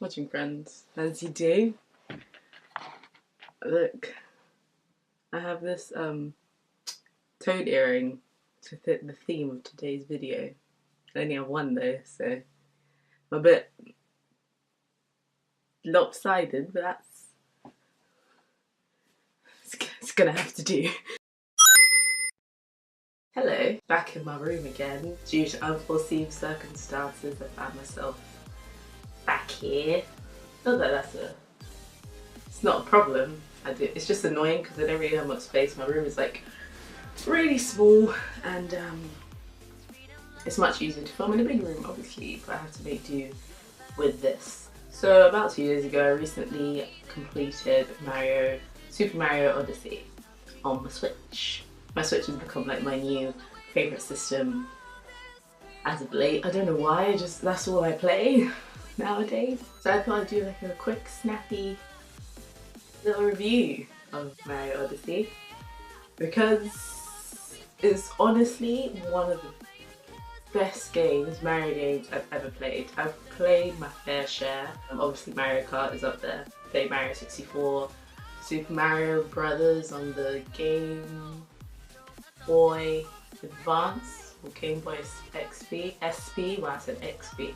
watching Friends, as you do. Look, I have this toad earring to fit the theme of today's video. I only have one though, so I'm a bit lopsided, but it's gonna have to do. Hello, back in my room again. Due to unforeseen circumstances, I found myself back here. Not that it's not a problem. It's just annoying because I don't really have much space. My room is like really small and it's much easier to film in a big room obviously, but I have to make do with this. So about 2 years ago I recently completed Super Mario Odyssey on my Switch. My Switch has become like my new favourite system as of late. I don't know why, that's all I play nowadays. So I thought I'd do like a quick snappy little review of Mario Odyssey because it's honestly one of the best Mario games I've ever played. I've played my fair share. Obviously Mario Kart is up there. Played Mario 64, Super Mario Brothers on the Game Boy Advance or Game Boy XP, SP, well I said XP.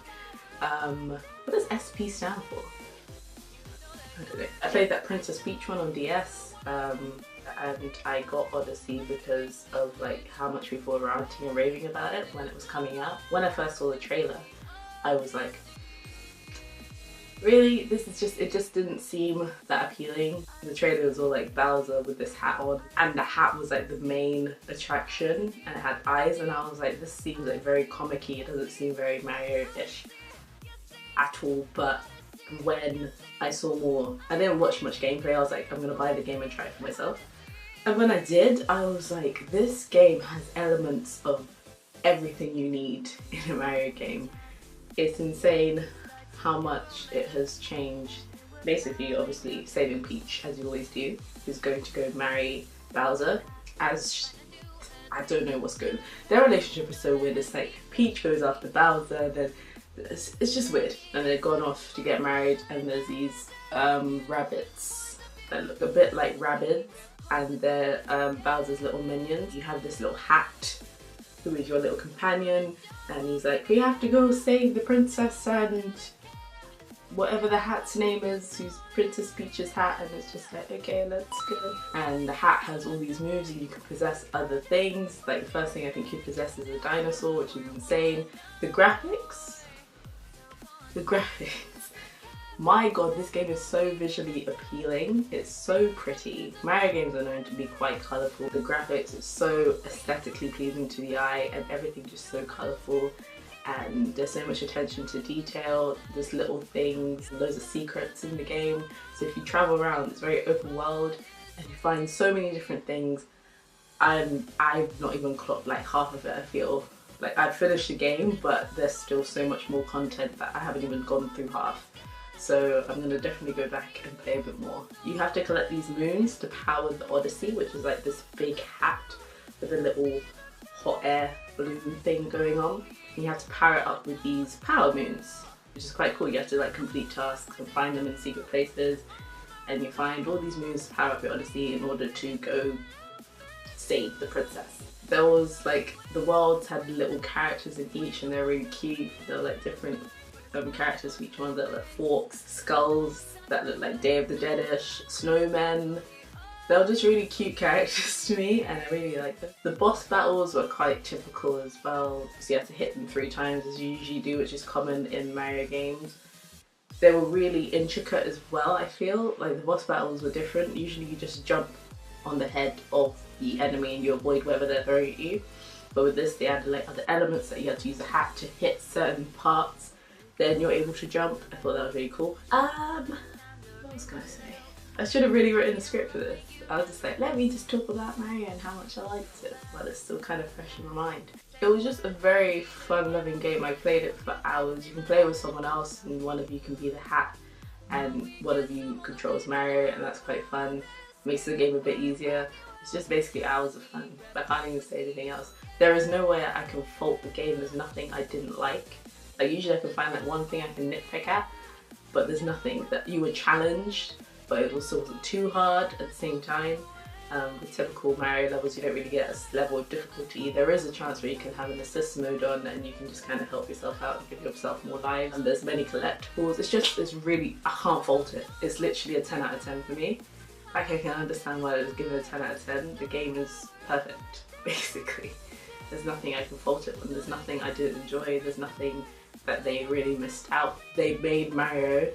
What does SP stand for? I don't know. I played that Princess Peach one on DS, and I got Odyssey because of like how much people were ranting and raving about it when it was coming out. When I first saw the trailer, I was like, really? It just didn't seem that appealing. The trailer was all like Bowser with this hat on, and the hat was like the main attraction, and it had eyes, and I was like, this seems like very comic-y, it doesn't seem very Mario-ish at all. But when I saw more, I didn't watch much gameplay, I was like, I'm gonna buy the game and try it for myself. And when I did, I was like, this game has elements of everything you need in a Mario game. It's insane how much it has changed. Basically, obviously, saving Peach, as you always do, is going to go marry Bowser, as I don't know what's good. Their relationship is so weird. It's like Peach goes after Bowser, then it's just weird. And they've gone off to get married, and there's these rabbits that look a bit like rabbits, and they're Bowser's little minions. You have this little hat who is your little companion, and he's like, we have to go save the princess and whatever the hat's name is, who's Princess Peach's hat, and it's just like, okay, let's go. And the hat has all these moves and you can possess other things. Like the first thing I think you possess is a dinosaur, which is insane. The graphics, my god, this game is so visually appealing. It's so pretty. Mario games are known to be quite colourful. The graphics is so aesthetically pleasing to the eye and everything just so colourful. And there's so much attention to detail, there's little things, loads of secrets in the game. So if you travel around, it's very open world and you find so many different things. And I've not even clocked like half of it, I feel. Like I've finished the game, but there's still so much more content that I haven't even gone through half. So I'm gonna definitely go back and play a bit more. You have to collect these moons to power the Odyssey, which is like this big hat with a little hot air balloon thing going on. And you have to power it up with these power moons, which is quite cool. You have to like complete tasks and find them in secret places, and you find all these moons to power up your Odyssey in order to go save the princess. There was like, the worlds had little characters in each and they're really cute. They're like different characters for each one that look like forks, skulls that look like Day of the Dead-ish, snowmen. They were just really cute characters to me and I really liked them. The boss battles were quite typical as well, so you have to hit them 3 times as you usually do, which is common in Mario games. They were really intricate as well, I feel. Like the boss battles were different. Usually you just jump on the head of the enemy and you avoid whatever they're throwing at you. But with this they added like other elements that you had to use a hat to hit certain parts, then you're able to jump. I thought that was really cool. What was I gonna say? I should have really written a script for this. I was just like, let me just talk about Mario and how much I liked it, but it's still kind of fresh in my mind. It was just a very fun-loving game. I played it for hours. You can play with someone else and one of you can be the hat and one of you controls Mario, and that's quite fun. Makes the game a bit easier. It's just basically hours of fun. I can't even say anything else. There is no way I can fault the game. There's nothing I didn't like. Like usually I can find like one thing I can nitpick at, but there's nothing that you were challenged, but it also wasn't too hard at the same time. With typical Mario levels, you don't really get a level of difficulty. There is a chance where you can have an assist mode on and you can just kind of help yourself out and give yourself more lives. And there's many collectibles. It's really, I can't fault it. It's literally a 10 out of 10 for me. Like, I can understand why it was given a 10 out of 10. The game is perfect, basically. There's nothing I can fault it on. There's nothing I didn't enjoy. There's nothing that they really missed out. They made Mario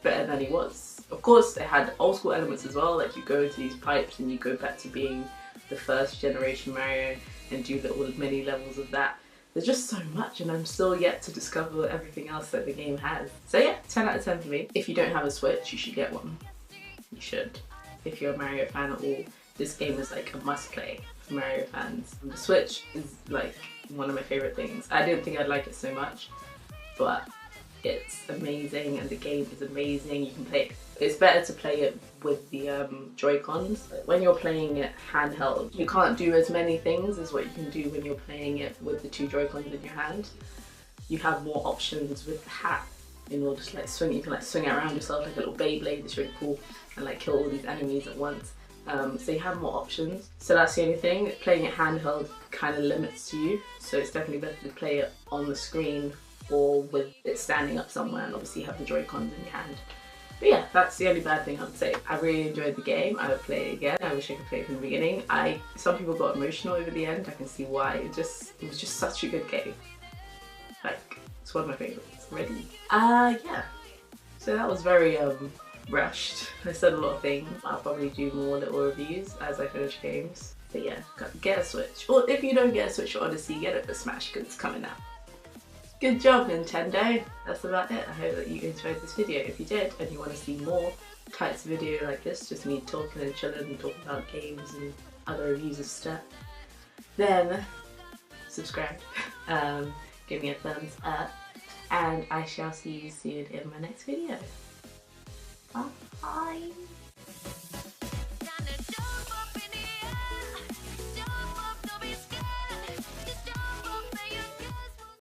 better than he was. Of course, it had old school elements as well, like you go into these pipes and you go back to being the first generation Mario and do little mini levels of that. There's just so much, and I'm still yet to discover everything else that the game has. So yeah, 10 out of 10 for me. If you don't have a Switch, you should get one. You should. If you're a Mario fan at all, this game is like a must play for Mario fans. The Switch is like one of my favourite things. I didn't think I'd like it so much, but it's amazing and the game is amazing. You can play it. It's better to play it with the Joy-Cons. When you're playing it handheld, you can't do as many things as what you can do when you're playing it with the 2 Joy-Cons in your hand. You have more options with the hat in order to like swing. You can like swing it around yourself like a little Beyblade. It's really cool, and like kill all these enemies at once. So you have more options. So that's the only thing. Playing it handheld kind of limits you. So it's definitely better to play it on the screen or with it standing up somewhere, and obviously you have the Joy-Cons in your hand. But yeah, that's the only bad thing I would say. I really enjoyed the game. I would play it again. I wish I could play it from the beginning. Some people got emotional over the end. I can see why. It was just such a good game. Like, it's one of my favourites already. Yeah. So that was very rushed. I said a lot of things. I'll probably do more little reviews as I finish games. But yeah, get a Switch. Or if you don't get a Switch or Odyssey, get it for Smash because it's coming out. Good job, Nintendo. That's about it. I hope that you enjoyed this video. If you did and you want to see more types of video like this, just me talking and chilling and talking about games and other reviews of stuff, then subscribe, give me a thumbs up, and I shall see you soon in my next video. Bye.